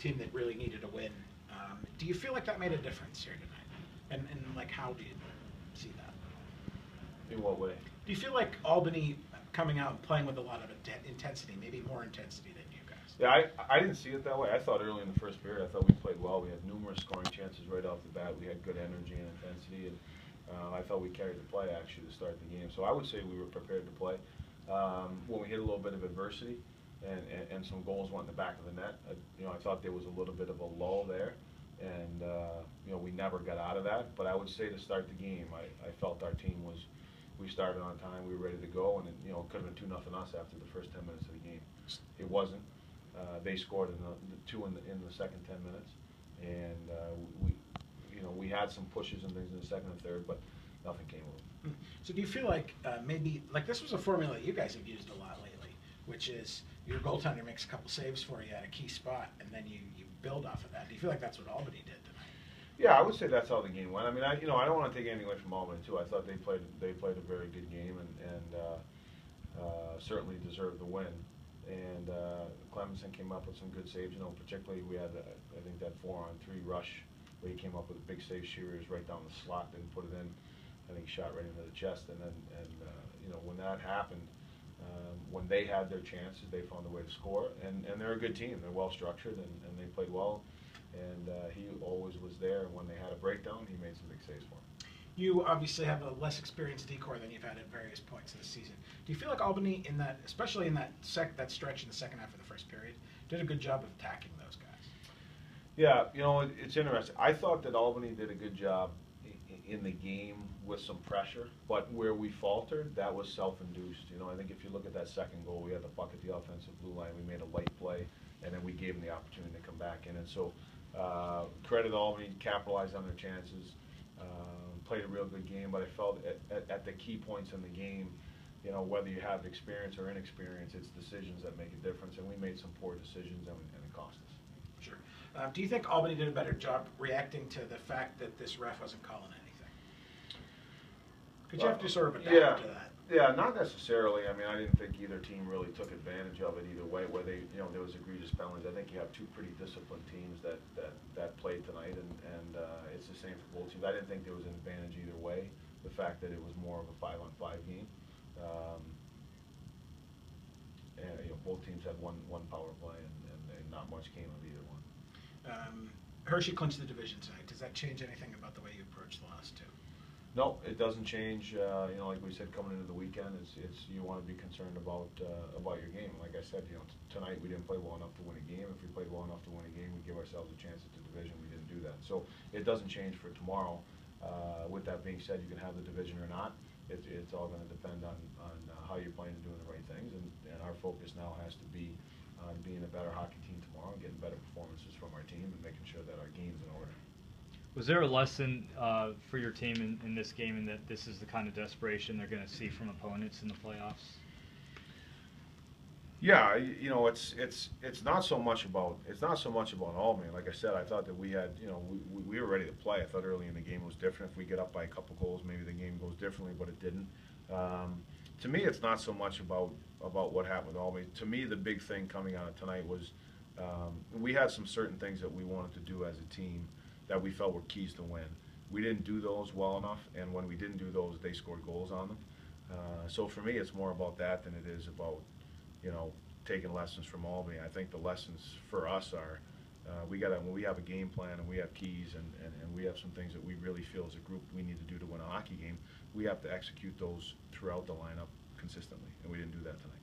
team that really needed a win. Do you feel like that made a difference here tonight? And like, how do you see that? In what way? Do you feel like Albany coming out and playing with a lot of intensity, maybe more intensity than you guys? Yeah, I didn't see it that way. I thought early in the first period, I thought we played well. We had numerous scoring chances right off the bat. We had good energy and intensity, and I thought we carried the play actually to start the game. So I would say we were prepared to play. When we hit a little bit of adversity and some goals went in the back of the net, I thought there was a little bit of a lull there, and we never got out of that. But I would say to start the game, I felt our team was. We started on time. We were ready to go, and it could have been 2-0 us after the first 10 minutes of the game. It wasn't. They scored in the two in the second 10 minutes, and we had some pushes and things in the second and third, but nothing came of it. So do you feel like maybe like this was a formula you guys have used a lot lately, which is your goaltender makes a couple saves for you at a key spot, and then you build off of that? Do you feel like that's what Albany did tonight? Yeah, I would say that's how the game went. I mean, I don't want to take anything away from Albany too. I thought they played a very good game and certainly deserved the win. And Clemenson came up with some good saves. Particularly we had I think that 4-on-3 rush where he came up with a big save. Shearer's right down the slot, didn't put it in. I think he shot right into the chest. And then when that happened, when they had their chances, they found a way to score. And they're a good team. They're well structured and they played well. And he always was there. And when they had a breakdown, he made some big saves for them. You obviously have a less experienced decor than you've had at various points this season. Do you feel like Albany, especially in that stretch in the second half of the first period, did a good job of attacking those guys? Yeah, it's interesting. I thought that Albany did a good job in the game with some pressure, but where we faltered, that was self-induced. I think if you look at that second goal, we had the puck at the offensive blue line. We made a light play, and then we gave them the opportunity to come back in. And so credit Albany, capitalized on their chances, played a real good game, but I felt at the key points in the game, whether you have experience or inexperience, it's decisions that make a difference, and we made some poor decisions, and it cost us. Sure. Do you think Albany did a better job reacting to the fact that this ref wasn't calling anything? Because you have to sort of adapt to that. Yeah, not necessarily. I mean, I didn't think either team really took advantage of it either way, where there was egregious penalties. I think you have two pretty disciplined teams that played tonight, and it's the same for both teams. I didn't think there was an advantage either way. The fact that it was more of a 5-on-5 game, and both teams had one power play, and not much came of either one. Hershey clinched the division tonight. Does that change anything about the way you approach the last two? No, it doesn't change. Like we said, coming into the weekend, it's you want to be concerned about your game. Like I said, tonight we didn't play well enough to win a game. If we played well enough to win a game, we give ourselves a chance at the division. We didn't do that, so it doesn't change for tomorrow. With that being said, you can have the division or not. It's all going to depend on how you're playing and doing the right things. And our focus now has to be on being a better hockey team tomorrow, and getting better performances from our team, and making sure that our game's in order. Was there a lesson for your team in this game, in that this is the kind of desperation they're going to see from opponents in the playoffs? Yeah, it's not so much about Albany. Like I said, I thought that we had we were ready to play. I thought early in the game it was different. If we get up by a couple goals, maybe the game goes differently, but it didn't. To me, it's not so much about what happened with Albany. To me, the big thing coming out of tonight was we had some certain things that we wanted to do as a team that we felt were keys to win. We didn't do those well enough, and when we didn't do those, they scored goals on them. So for me, it's more about that than it is about taking lessons from Albany. I think the lessons for us are when we have a game plan and we have keys and we have some things that we really feel as a group we need to do to win a hockey game, we have to execute those throughout the lineup consistently, and we didn't do that tonight.